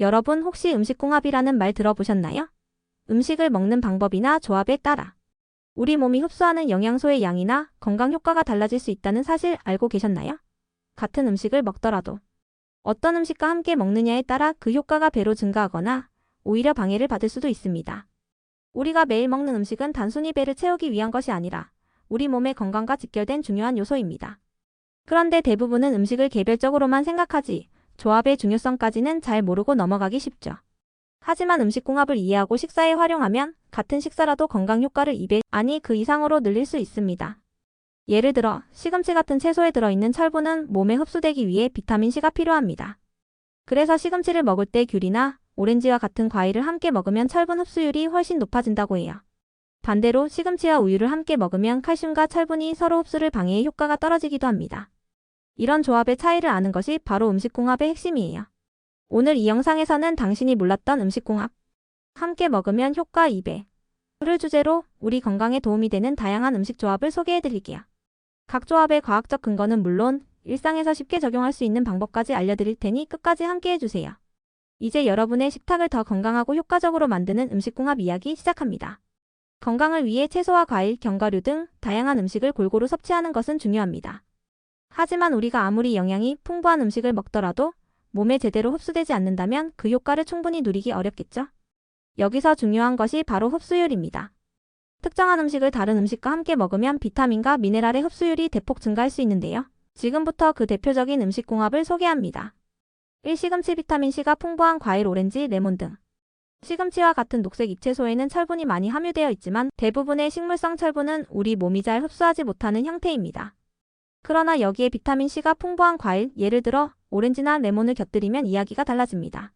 여러분 혹시 음식궁합이라는 말 들어보셨나요? 음식을 먹는 방법이나 조합에 따라 우리 몸이 흡수하는 영양소의 양이나 건강 효과가 달라질 수 있다는 사실 알고 계셨나요? 같은 음식을 먹더라도 어떤 음식과 함께 먹느냐에 따라 그 효과가 배로 증가하거나 오히려 방해를 받을 수도 있습니다. 우리가 매일 먹는 음식은 단순히 배를 채우기 위한 것이 아니라 우리 몸의 건강과 직결된 중요한 요소입니다. 그런데 대부분은 음식을 개별적으로만 생각하지 조합의 중요성까지는 잘 모르고 넘어가기 쉽죠. 하지만 음식궁합을 이해하고 식사에 활용하면 같은 식사라도 건강 효과를 2배, 아니 그 이상으로 늘릴 수 있습니다. 예를 들어 시금치 같은 채소에 들어있는 철분은 몸에 흡수되기 위해 비타민C가 필요합니다. 그래서 시금치를 먹을 때 귤이나 오렌지와 같은 과일을 함께 먹으면 철분 흡수율이 훨씬 높아진다고 해요. 반대로 시금치와 우유를 함께 먹으면 칼슘과 철분이 서로 흡수를 방해해 효과가 떨어지기도 합니다. 이런 조합의 차이를 아는 것이 바로 음식궁합의 핵심이에요. 오늘 이 영상에서는 당신이 몰랐던 음식궁합, 함께 먹으면 효과 2배를 주제로 우리 건강에 도움이 되는 다양한 음식 조합을 소개해드릴게요. 각 조합의 과학적 근거는 물론 일상에서 쉽게 적용할 수 있는 방법까지 알려드릴 테니 끝까지 함께해주세요. 이제 여러분의 식탁을 더 건강하고 효과적으로 만드는 음식궁합 이야기 시작합니다. 건강을 위해 채소와 과일, 견과류 등 다양한 음식을 골고루 섭취하는 것은 중요합니다. 하지만 우리가 아무리 영양이 풍부한 음식을 먹더라도 몸에 제대로 흡수되지 않는다면 그 효과를 충분히 누리기 어렵겠죠? 여기서 중요한 것이 바로 흡수율입니다. 특정한 음식을 다른 음식과 함께 먹으면 비타민과 미네랄의 흡수율이 대폭 증가할 수 있는데요. 지금부터 그 대표적인 음식궁합을 소개합니다. 1. 시금치 비타민C가 풍부한 과일 오렌지, 레몬 등. 시금치와 같은 녹색 잎채소에는 철분이 많이 함유되어 있지만 대부분의 식물성 철분은 우리 몸이 잘 흡수하지 못하는 형태입니다. 그러나 여기에 비타민C가 풍부한 과일, 예를 들어 오렌지나 레몬을 곁들이면 이야기가 달라집니다.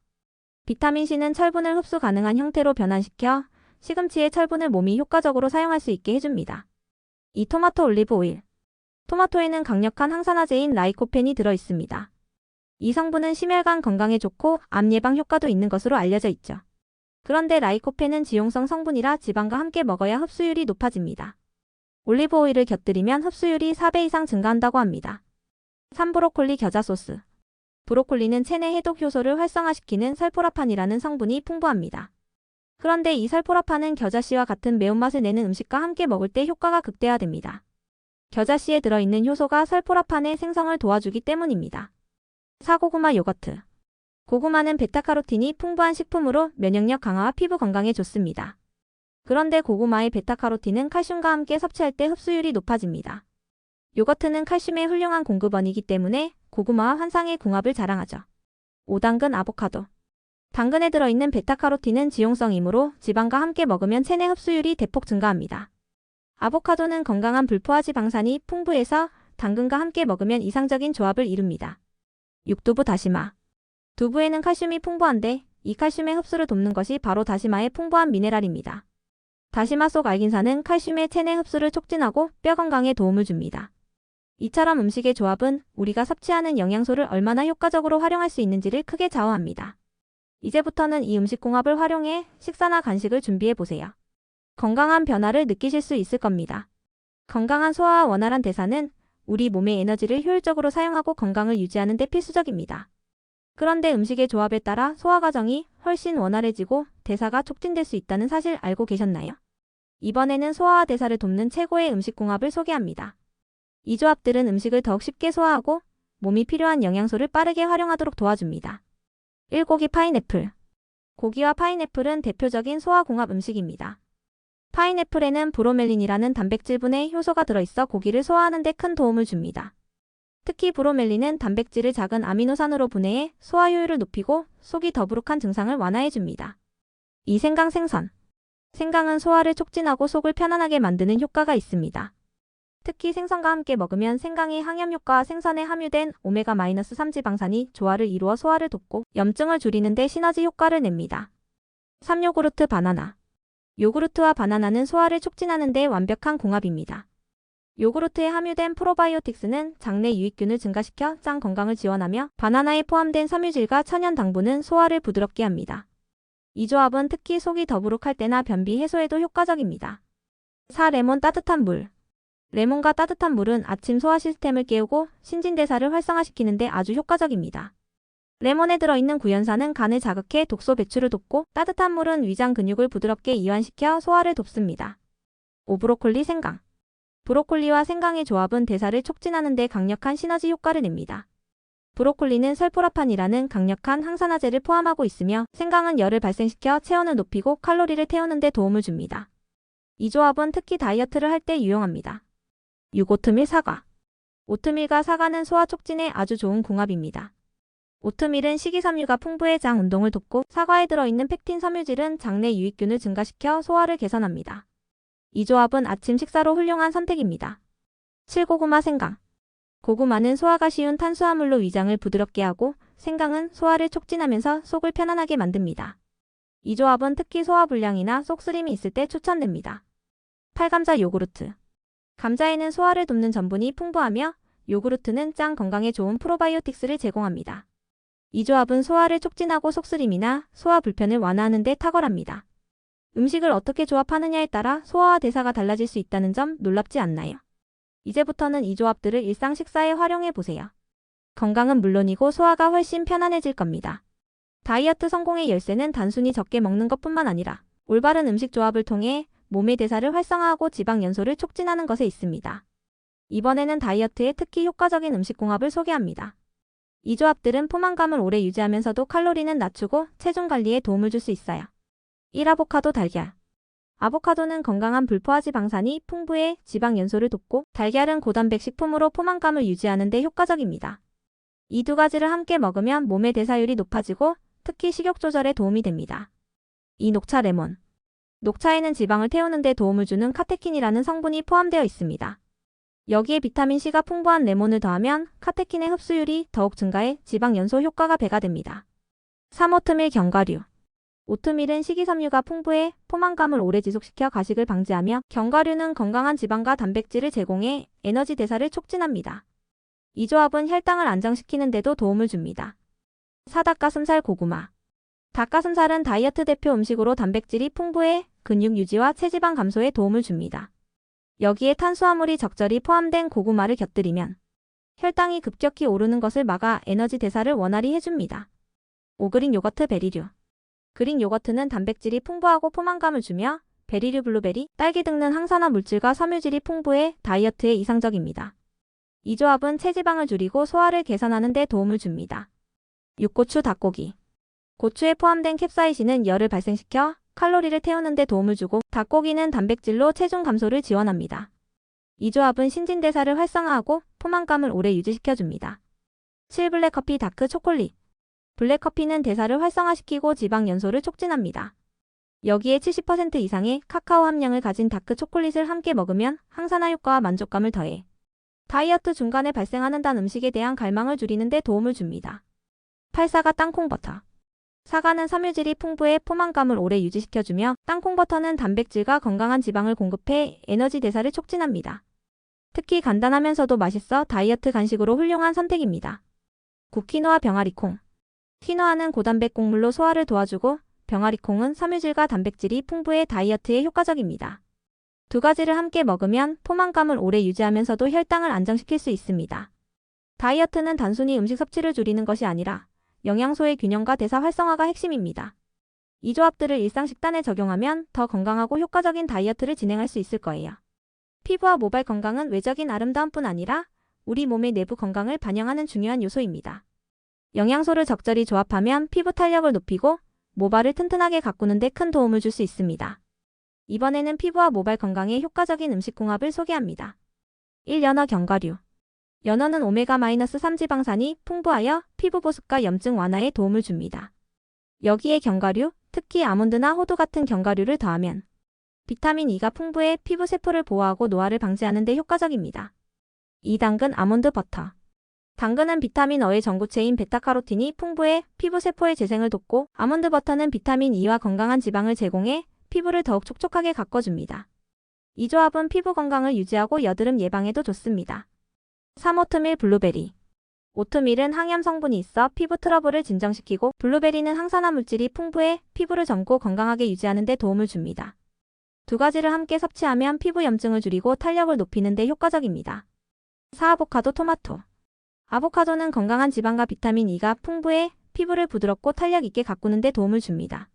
비타민C는 철분을 흡수 가능한 형태로 변환시켜 시금치의 철분을 몸이 효과적으로 사용할 수 있게 해줍니다. 2. 토마토 올리브 오일. 토마토에는 강력한 항산화제인 라이코펜이 들어있습니다. 이 성분은 심혈관 건강에 좋고 암 예방 효과도 있는 것으로 알려져 있죠. 그런데 라이코펜은 지용성 성분이라 지방과 함께 먹어야 흡수율이 높아집니다. 올리브 오일을 곁들이면 흡수율이 4배 이상 증가한다고 합니다. 3. 브로콜리 겨자 소스. 브로콜리는 체내 해독 효소를 활성화시키는 설포라판이라는 성분이 풍부합니다. 그런데 이 설포라판은 겨자씨와 같은 매운맛을 내는 음식과 함께 먹을 때 효과가 극대화됩니다. 겨자씨에 들어있는 효소가 설포라판의 생성을 도와주기 때문입니다. 4. 고구마 요거트. 고구마는 베타카로틴이 풍부한 식품으로 면역력 강화와 피부 건강에 좋습니다. 그런데 고구마의 베타카로틴은 칼슘과 함께 섭취할 때 흡수율이 높아집니다. 요거트는 칼슘의 훌륭한 공급원이기 때문에 고구마와 환상의 궁합을 자랑하죠. 5. 당근 아보카도. 당근에 들어있는 베타카로틴은 지용성이므로 지방과 함께 먹으면 체내 흡수율이 대폭 증가합니다. 아보카도는 건강한 불포화 지방산이 풍부해서 당근과 함께 먹으면 이상적인 조합을 이룹니다. 6. 두부 다시마. 두부에는 칼슘이 풍부한데 이 칼슘의 흡수를 돕는 것이 바로 다시마의 풍부한 미네랄입니다. 다시마 속 알긴산은 칼슘의 체내 흡수를 촉진하고 뼈 건강에 도움을 줍니다. 이처럼 음식의 조합은 우리가 섭취하는 영양소를 얼마나 효과적으로 활용할 수 있는지를 크게 좌우합니다. 이제부터는 이 음식궁합을 활용해 식사나 간식을 준비해보세요. 건강한 변화를 느끼실 수 있을 겁니다. 건강한 소화와 원활한 대사는 우리 몸의 에너지를 효율적으로 사용하고 건강을 유지하는 데 필수적입니다. 그런데 음식의 조합에 따라 소화 과정이 훨씬 원활해지고 대사가 촉진될 수 있다는 사실 알고 계셨나요? 이번에는 소화와 대사를 돕는 최고의 음식궁합을 소개합니다. 이 조합들은 음식을 더욱 쉽게 소화하고 몸이 필요한 영양소를 빠르게 활용하도록 도와줍니다. 1. 고기 파인애플. 고기와 파인애플은 대표적인 소화궁합 음식입니다. 파인애플에는 브로멜린이라는 단백질분해 효소가 들어있어 고기를 소화하는 데 큰 도움을 줍니다. 특히 브로멜린은 단백질을 작은 아미노산으로 분해해 소화 효율을 높이고 속이 더부룩한 증상을 완화해줍니다. 2. 생강 생선. 생강은 소화를 촉진하고 속을 편안하게 만드는 효과가 있습니다. 특히 생선과 함께 먹으면 생강의 항염 효과와 생선에 함유된 오메가-3 지방산이 조화를 이루어 소화를 돕고 염증을 줄이는 데 시너지 효과를 냅니다. 3. 요구르트 바나나. 요구르트와 바나나는 소화를 촉진하는 데 완벽한 궁합입니다. 요구르트에 함유된 프로바이오틱스는 장내 유익균을 증가시켜 장 건강을 지원하며 바나나에 포함된 섬유질과 천연 당분은 소화를 부드럽게 합니다. 이 조합은 특히 속이 더부룩할 때나 변비 해소에도 효과적입니다. 4. 레몬 따뜻한 물. 레몬과 따뜻한 물은 아침 소화 시스템을 깨우고 신진대사를 활성화시키는 데 아주 효과적입니다. 레몬에 들어있는 구연산은 간을 자극해 독소 배출을 돕고 따뜻한 물은 위장 근육을 부드럽게 이완시켜 소화를 돕습니다. 오브로콜리 생강. 브로콜리와 생강의 조합은 대사를 촉진하는 데 강력한 시너지 효과를 냅니다. 브로콜리는 설포라판이라는 강력한 항산화제를 포함하고 있으며 생강은 열을 발생시켜 체온을 높이고 칼로리를 태우는 데 도움을 줍니다. 이 조합은 특히 다이어트를 할 때 유용합니다. 6. 오트밀 사과. 오트밀과 사과는 소화 촉진에 아주 좋은 궁합입니다. 오트밀은 식이섬유가 풍부해 장 운동을 돕고 사과에 들어있는 펙틴 섬유질은 장내 유익균을 증가시켜 소화를 개선합니다. 이 조합은 아침 식사로 훌륭한 선택입니다. 7. 고구마 생강. 고구마는 소화가 쉬운 탄수화물로 위장을 부드럽게 하고 생강은 소화를 촉진하면서 속을 편안하게 만듭니다. 이 조합은 특히 소화불량이나 속쓰림이 있을 때 추천됩니다. 8. 감자 요구르트. 감자에는 소화를 돕는 전분이 풍부하며 요구르트는 장 건강에 좋은 프로바이오틱스를 제공합니다. 이 조합은 소화를 촉진하고 속쓰림이나 소화 불편을 완화하는 데 탁월합니다. 음식을 어떻게 조합하느냐에 따라 소화와 대사가 달라질 수 있다는 점 놀랍지 않나요? 이제부터는 이 조합들을 일상 식사에 활용해 보세요. 건강은 물론이고 소화가 훨씬 편안해질 겁니다. 다이어트 성공의 열쇠는 단순히 적게 먹는 것뿐만 아니라 올바른 음식 조합을 통해 몸의 대사를 활성화하고 지방 연소를 촉진하는 것에 있습니다. 이번에는 다이어트에 특히 효과적인 음식 궁합을 소개합니다. 이 조합들은 포만감을 오래 유지하면서도 칼로리는 낮추고 체중 관리에 도움을 줄 수 있어요. 1. 아보카도 달걀. 아보카도는 건강한 불포화 지방산이 풍부해 지방 연소를 돕고 달걀은 고단백 식품으로 포만감을 유지하는 데 효과적입니다. 이 두 가지를 함께 먹으면 몸의 대사율이 높아지고 특히 식욕 조절에 도움이 됩니다. 2. 녹차 레몬. 녹차에는 지방을 태우는 데 도움을 주는 카테킨이라는 성분이 포함되어 있습니다. 여기에 비타민C가 풍부한 레몬을 더하면 카테킨의 흡수율이 더욱 증가해 지방 연소 효과가 배가 됩니다. 3. 오트밀 견과류. 오트밀은 식이섬유가 풍부해 포만감을 오래 지속시켜 가식을 방지하며 견과류는 건강한 지방과 단백질을 제공해 에너지 대사를 촉진합니다. 이 조합은 혈당을 안정시키는 데도 도움을 줍니다. 4. 닭가슴살 고구마. 닭가슴살은 다이어트 대표 음식으로 단백질이 풍부해 근육 유지와 체지방 감소에 도움을 줍니다. 여기에 탄수화물이 적절히 포함된 고구마를 곁들이면 혈당이 급격히 오르는 것을 막아 에너지 대사를 원활히 해줍니다. 5. 그릭 요거트 베리류. 그릭 요거트는 단백질이 풍부하고 포만감을 주며 베리류 블루베리, 딸기 등은 항산화 물질과 섬유질이 풍부해 다이어트에 이상적입니다. 이 조합은 체지방을 줄이고 소화를 개선하는 데 도움을 줍니다. 6. 고추 닭고기. 고추에 포함된 캡사이신은 열을 발생시켜 칼로리를 태우는 데 도움을 주고 닭고기는 단백질로 체중 감소를 지원합니다. 이 조합은 신진대사를 활성화하고 포만감을 오래 유지시켜줍니다. 7. 블랙커피 다크 초콜릿. 블랙커피는 대사를 활성화시키고 지방 연소를 촉진합니다. 여기에 70% 이상의 카카오 함량을 가진 다크 초콜릿을 함께 먹으면 항산화 효과와 만족감을 더해 다이어트 중간에 발생하는 단 음식에 대한 갈망을 줄이는 데 도움을 줍니다. 8. 사과 땅콩버터. 사과는 섬유질이 풍부해 포만감을 오래 유지시켜주며 땅콩버터는 단백질과 건강한 지방을 공급해 에너지 대사를 촉진합니다. 특히 간단하면서도 맛있어 다이어트 간식으로 훌륭한 선택입니다. 9. 키노아 병아리콩. 키노아는 고단백 곡물로 소화를 도와주고 병아리콩은 섬유질과 단백질이 풍부해 다이어트에 효과적입니다. 두 가지를 함께 먹으면 포만감을 오래 유지하면서도 혈당을 안정시킬 수 있습니다. 다이어트는 단순히 음식 섭취를 줄이는 것이 아니라 영양소의 균형과 대사 활성화가 핵심입니다. 이 조합들을 일상 식단에 적용하면 더 건강하고 효과적인 다이어트를 진행할 수 있을 거예요. 피부와 모발 건강은 외적인 아름다움뿐 아니라 우리 몸의 내부 건강을 반영하는 중요한 요소입니다. 영양소를 적절히 조합하면 피부 탄력을 높이고 모발을 튼튼하게 가꾸는 데 큰 도움을 줄 수 있습니다. 이번에는 피부와 모발 건강에 효과적인 음식 궁합을 소개합니다. 1. 연어 견과류. 연어는 오메가-3 지방산이 풍부하여 피부 보습과 염증 완화에 도움을 줍니다. 여기에 견과류, 특히 아몬드나 호두 같은 견과류를 더하면 비타민 E가 풍부해 피부 세포를 보호하고 노화를 방지하는 데 효과적입니다. 2. 당근 아몬드 버터. 당근은 비타민 어의 전구체인 베타카로틴이 풍부해 피부 세포의 재생을 돕고 아몬드 버터는 비타민 E와 건강한 지방을 제공해 피부를 더욱 촉촉하게 가꿔줍니다. 이 조합은 피부 건강을 유지하고 여드름 예방에도 좋습니다. 3. 오트밀 블루베리. 오트밀은 항염 성분이 있어 피부 트러블을 진정시키고 블루베리는 항산화 물질이 풍부해 피부를 젊고 건강하게 유지하는 데 도움을 줍니다. 두 가지를 함께 섭취하면 피부 염증을 줄이고 탄력을 높이는 데 효과적입니다. 4. 아보카도 토마토. 아보카도는 건강한 지방과 비타민 E가 풍부해 피부를 부드럽고 탄력 있게 가꾸는 데 도움을 줍니다.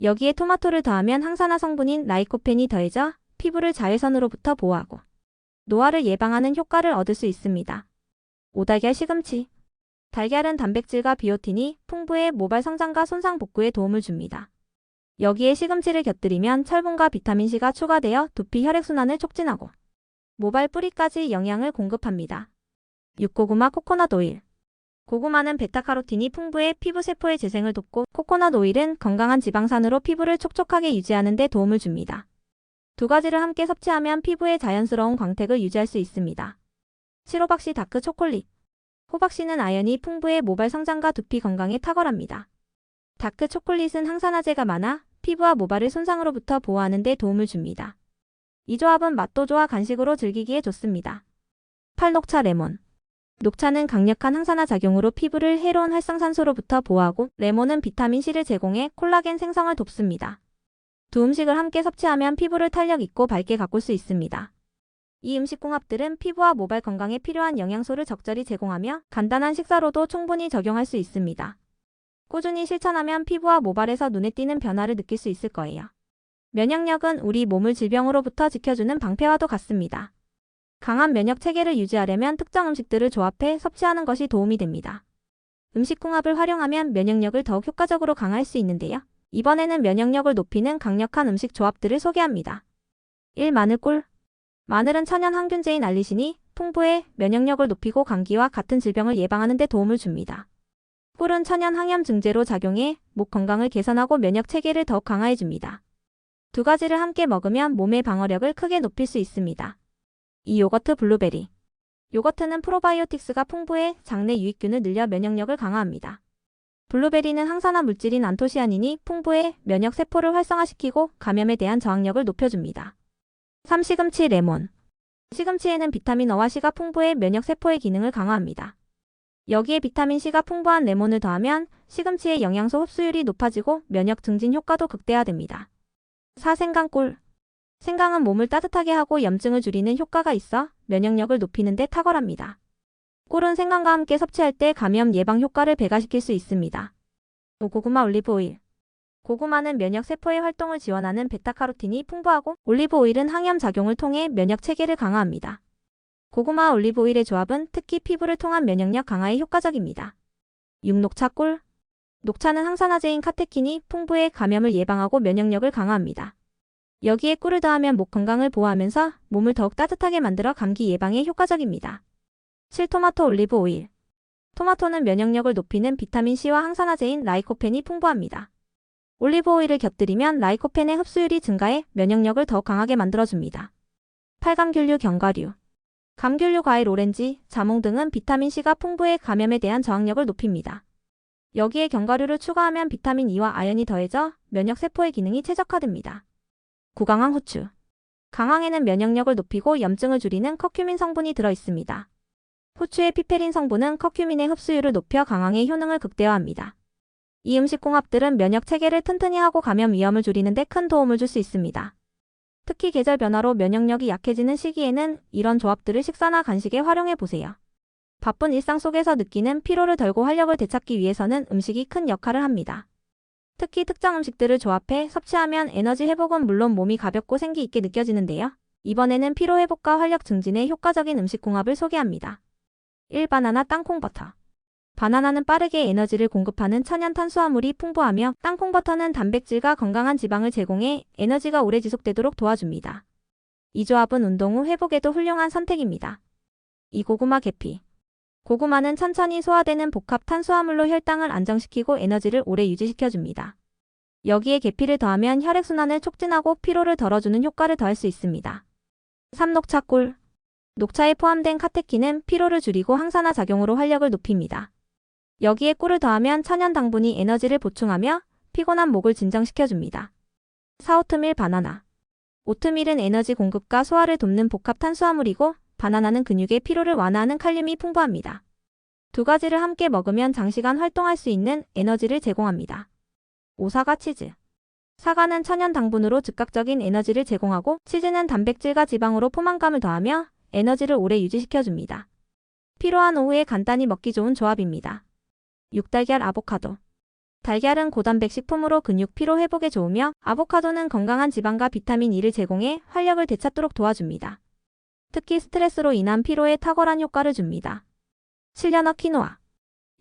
여기에 토마토를 더하면 항산화 성분인 라이코펜이 더해져 피부를 자외선으로부터 보호하고 노화를 예방하는 효과를 얻을 수 있습니다. 오달걀 시금치. 달걀은 단백질과 비오틴이 풍부해 모발 성장과 손상 복구에 도움을 줍니다. 여기에 시금치를 곁들이면 철분과 비타민C가 추가되어 두피 혈액순환을 촉진하고 모발 뿌리까지 영양을 공급합니다. 육고구마 코코넛 오일. 고구마는 베타카로틴이 풍부해 피부 세포의 재생을 돕고 코코넛 오일은 건강한 지방산으로 피부를 촉촉하게 유지하는 데 도움을 줍니다. 두 가지를 함께 섭취하면 피부의 자연스러운 광택을 유지할 수 있습니다. 실호박씨 다크 초콜릿. 호박씨는 아연이 풍부해 모발 성장과 두피 건강에 탁월합니다. 다크 초콜릿은 항산화제가 많아 피부와 모발을 손상으로부터 보호하는 데 도움을 줍니다. 이 조합은 맛도 좋아 간식으로 즐기기에 좋습니다. 팔녹차 레몬. 녹차는 강력한 항산화 작용으로 피부를 해로운 활성산소로부터 보호하고 레몬은 비타민C를 제공해 콜라겐 생성을 돕습니다. 두 음식을 함께 섭취하면 피부를 탄력 있고 밝게 가꿀 수 있습니다. 이 음식궁합들은 피부와 모발 건강에 필요한 영양소를 적절히 제공하며 간단한 식사로도 충분히 적용할 수 있습니다. 꾸준히 실천하면 피부와 모발에서 눈에 띄는 변화를 느낄 수 있을 거예요. 면역력은 우리 몸을 질병으로부터 지켜주는 방패와도 같습니다. 강한 면역 체계를 유지하려면 특정 음식들을 조합해 섭취하는 것이 도움이 됩니다. 음식궁합을 활용하면 면역력을 더욱 효과적으로 강화할 수 있는데요. 이번에는 면역력을 높이는 강력한 음식 조합들을 소개합니다. 1. 마늘꿀. 마늘은 천연 항균제인 알리신이 풍부해 면역력을 높이고 감기와 같은 질병을 예방하는 데 도움을 줍니다. 꿀은 천연 항염 증제로 작용해 목 건강을 개선하고 면역 체계를 더욱 강화해 줍니다. 두 가지를 함께 먹으면 몸의 방어력을 크게 높일 수 있습니다. 2. 요거트 블루베리. 요거트는 프로바이오틱스가 풍부해 장내 유익균을 늘려 면역력을 강화합니다. 블루베리는 항산화 물질인 안토시아닌이 풍부해 면역 세포를 활성화시키고 감염에 대한 저항력을 높여줍니다. 3. 시금치 레몬. 시금치에는 비타민 O와 C가 풍부해 면역 세포의 기능을 강화합니다. 여기에 비타민C가 풍부한 레몬을 더하면 시금치의 영양소 흡수율이 높아지고 면역 증진 효과도 극대화됩니다. 4. 생강꿀. 생강은 몸을 따뜻하게 하고 염증을 줄이는 효과가 있어 면역력을 높이는 데 탁월합니다. 꿀은 생강과 함께 섭취할 때 감염 예방 효과를 배가시킬 수 있습니다. 5. 고구마 올리브 오일. 고구마는 면역 세포의 활동을 지원하는 베타카로틴이 풍부하고 올리브 오일은 항염 작용을 통해 면역 체계를 강화합니다. 고구마와 올리브 오일의 조합은 특히 피부를 통한 면역력 강화에 효과적입니다. 6. 녹차꿀. 녹차는 항산화제인 카테킨이 풍부해 감염을 예방하고 면역력을 강화합니다. 여기에 꿀을 더하면 목 건강을 보호하면서 몸을 더욱 따뜻하게 만들어 감기 예방에 효과적입니다. 7. 토마토 올리브 오일. 토마토는 면역력을 높이는 비타민C와 항산화제인 라이코펜이 풍부합니다. 올리브 오일을 곁들이면 라이코펜의 흡수율이 증가해 면역력을 더욱 강하게 만들어줍니다. 8. 감귤류 견과류. 감귤류 과일 오렌지, 자몽 등은 비타민C가 풍부해 감염에 대한 저항력을 높입니다. 여기에 견과류를 추가하면 비타민 E와 아연이 더해져 면역 세포의 기능이 최적화됩니다. 9. 강황 후추. 강황에는 면역력을 높이고 염증을 줄이는 커큐민 성분이 들어있습니다. 후추의 피페린 성분은 커큐민의 흡수율을 높여 강황의 효능을 극대화합니다. 이 음식궁합들은 면역 체계를 튼튼히 하고 감염 위험을 줄이는 데 큰 도움을 줄 수 있습니다. 특히 계절 변화로 면역력이 약해지는 시기에는 이런 조합들을 식사나 간식에 활용해 보세요. 바쁜 일상 속에서 느끼는 피로를 덜고 활력을 되찾기 위해서는 음식이 큰 역할을 합니다. 특히 특정 음식들을 조합해 섭취하면 에너지 회복은 물론 몸이 가볍고 생기 있게 느껴지는데요. 이번에는 피로 회복과 활력 증진에 효과적인 음식 궁합을 소개합니다. 1. 바나나 땅콩버터. 바나나는 빠르게 에너지를 공급하는 천연 탄수화물이 풍부하며 땅콩버터는 단백질과 건강한 지방을 제공해 에너지가 오래 지속되도록 도와줍니다. 이 조합은 운동 후 회복에도 훌륭한 선택입니다. 2. 고구마 계피. 고구마는 천천히 소화되는 복합 탄수화물로 혈당을 안정시키고 에너지를 오래 유지시켜줍니다. 여기에 계피를 더하면 혈액순환을 촉진하고 피로를 덜어주는 효과를 더할 수 있습니다. 3. 녹차꿀. 녹차에 포함된 카테킨은 피로를 줄이고 항산화 작용으로 활력을 높입니다. 여기에 꿀을 더하면 천연 당분이 에너지를 보충하며 피곤한 목을 진정시켜줍니다. 4. 오트밀 바나나. 오트밀은 에너지 공급과 소화를 돕는 복합 탄수화물이고 바나나는 근육의 피로를 완화하는 칼륨이 풍부합니다. 두 가지를 함께 먹으면 장시간 활동할 수 있는 에너지를 제공합니다. 5. 사과 치즈. 사과는 천연 당분으로 즉각적인 에너지를 제공하고 치즈는 단백질과 지방으로 포만감을 더하며 에너지를 오래 유지시켜줍니다. 피로한 오후에 간단히 먹기 좋은 조합입니다. 육달걀 아보카도. 달걀은 고단백 식품으로 근육 피로 회복에 좋으며 아보카도는 건강한 지방과 비타민 E를 제공해 활력을 되찾도록 도와줍니다. 특히 스트레스로 인한 피로에 탁월한 효과를 줍니다. 7연어 키노아.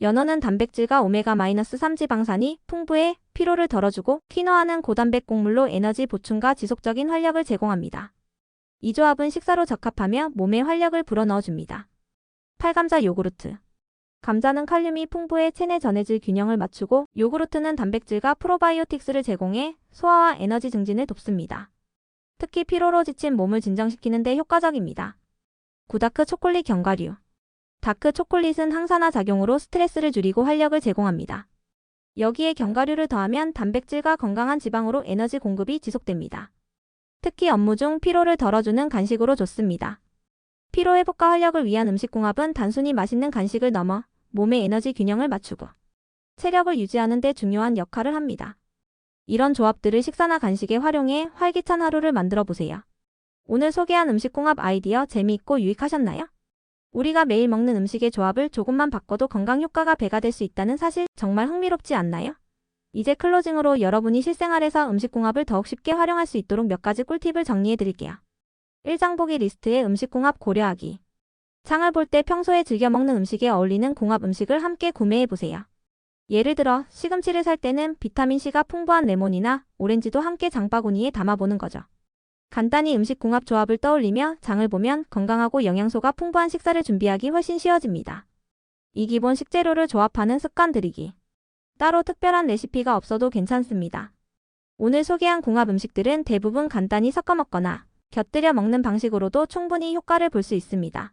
연어는 단백질과 오메가-3 지방산이 풍부해 피로를 덜어주고 키노아는 고단백 곡물로 에너지 보충과 지속적인 활력을 제공합니다. 이 조합은 식사로 적합하며 몸에 활력을 불어넣어줍니다. 팔감자 요구르트. 감자는 칼륨이 풍부해 체내 전해질 균형을 맞추고 요구르트는 단백질과 프로바이오틱스를 제공해 소화와 에너지 증진을 돕습니다. 특히 피로로 지친 몸을 진정시키는 데 효과적입니다. 구다크 초콜릿 견과류. 다크 초콜릿은 항산화 작용으로 스트레스를 줄이고 활력을 제공합니다. 여기에 견과류를 더하면 단백질과 건강한 지방으로 에너지 공급이 지속됩니다. 특히 업무 중 피로를 덜어주는 간식으로 좋습니다. 피로 회복과 활력을 위한 음식궁합은 단순히 맛있는 간식을 넘어 몸의 에너지 균형을 맞추고 체력을 유지하는 데 중요한 역할을 합니다. 이런 조합들을 식사나 간식에 활용해 활기찬 하루를 만들어 보세요. 오늘 소개한 음식궁합 아이디어 재미있고 유익하셨나요? 우리가 매일 먹는 음식의 조합을 조금만 바꿔도 건강 효과가 배가 될 수 있다는 사실 정말 흥미롭지 않나요? 이제 클로징으로 여러분이 실생활에서 음식궁합을 더욱 쉽게 활용할 수 있도록 몇 가지 꿀팁을 정리해 드릴게요. 1장 보기 리스트에 음식궁합 고려하기. 장을 볼 때 평소에 즐겨 먹는 음식에 어울리는 궁합 음식을 함께 구매해 보세요. 예를 들어 시금치를 살 때는 비타민C가 풍부한 레몬이나 오렌지도 함께 장바구니에 담아보는 거죠. 간단히 음식궁합 조합을 떠올리며 장을 보면 건강하고 영양소가 풍부한 식사를 준비하기 훨씬 쉬워집니다. 이 기본 식재료를 조합하는 습관 들이기. 따로 특별한 레시피가 없어도 괜찮습니다. 오늘 소개한 궁합 음식들은 대부분 간단히 섞어 먹거나 곁들여 먹는 방식으로도 충분히 효과를 볼 수 있습니다.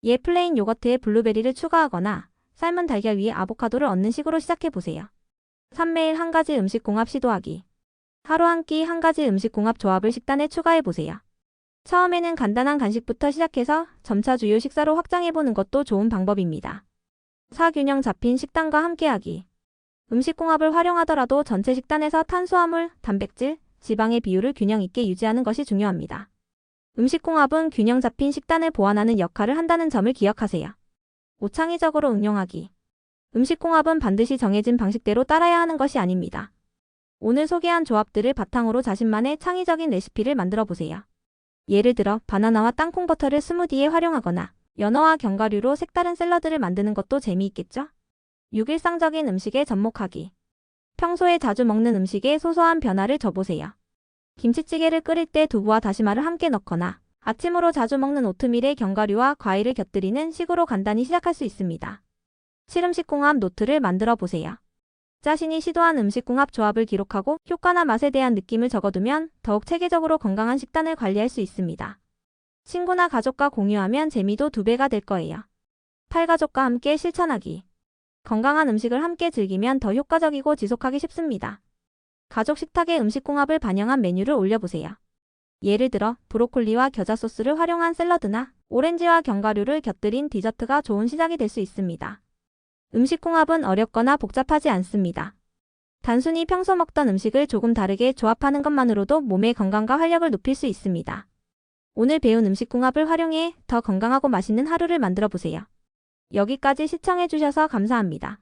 예 플레인 요거트에 블루베리를 추가하거나 삶은 달걀 위에 아보카도를 얹는 식으로 시작해보세요. 3. 매일 한 가지 음식 궁합 시도하기. 하루 한 끼 한 가지 음식 궁합 조합을 식단에 추가해보세요. 처음에는 간단한 간식부터 시작해서 점차 주요 식사로 확장해보는 것도 좋은 방법입니다. 4. 균형 잡힌 식단과 함께하기. 음식 궁합을 활용하더라도 전체 식단에서 탄수화물, 단백질, 지방의 비율을 균형 있게 유지하는 것이 중요합니다. 음식궁합은 균형 잡힌 식단을 보완하는 역할을 한다는 점을 기억하세요. 5. 창의적으로 응용하기. 음식궁합은 반드시 정해진 방식대로 따라야 하는 것이 아닙니다. 오늘 소개한 조합들을 바탕으로 자신만의 창의적인 레시피를 만들어 보세요. 예를 들어 바나나와 땅콩버터를 스무디에 활용하거나 연어와 견과류로 색다른 샐러드를 만드는 것도 재미있겠죠? 6. 일상적인 음식에 접목하기. 평소에 자주 먹는 음식에 소소한 변화를 줘보세요. 김치찌개를 끓일 때 두부와 다시마를 함께 넣거나 아침으로 자주 먹는 오트밀에 견과류와 과일을 곁들이는 식으로 간단히 시작할 수 있습니다. 7. 음식궁합 노트를 만들어 보세요. 자신이 시도한 음식궁합 조합을 기록하고 효과나 맛에 대한 느낌을 적어두면 더욱 체계적으로 건강한 식단을 관리할 수 있습니다. 친구나 가족과 공유하면 재미도 2배가 될 거예요. 8. 가족과 함께 실천하기. 건강한 음식을 함께 즐기면 더 효과적이고 지속하기 쉽습니다. 가족 식탁에 음식궁합을 반영한 메뉴를 올려보세요. 예를 들어 브로콜리와 겨자 소스를 활용한 샐러드나 오렌지와 견과류를 곁들인 디저트가 좋은 시작이 될 수 있습니다. 음식궁합은 어렵거나 복잡하지 않습니다. 단순히 평소 먹던 음식을 조금 다르게 조합하는 것만으로도 몸의 건강과 활력을 높일 수 있습니다. 오늘 배운 음식궁합을 활용해 더 건강하고 맛있는 하루를 만들어 보세요. 여기까지 시청해주셔서 감사합니다.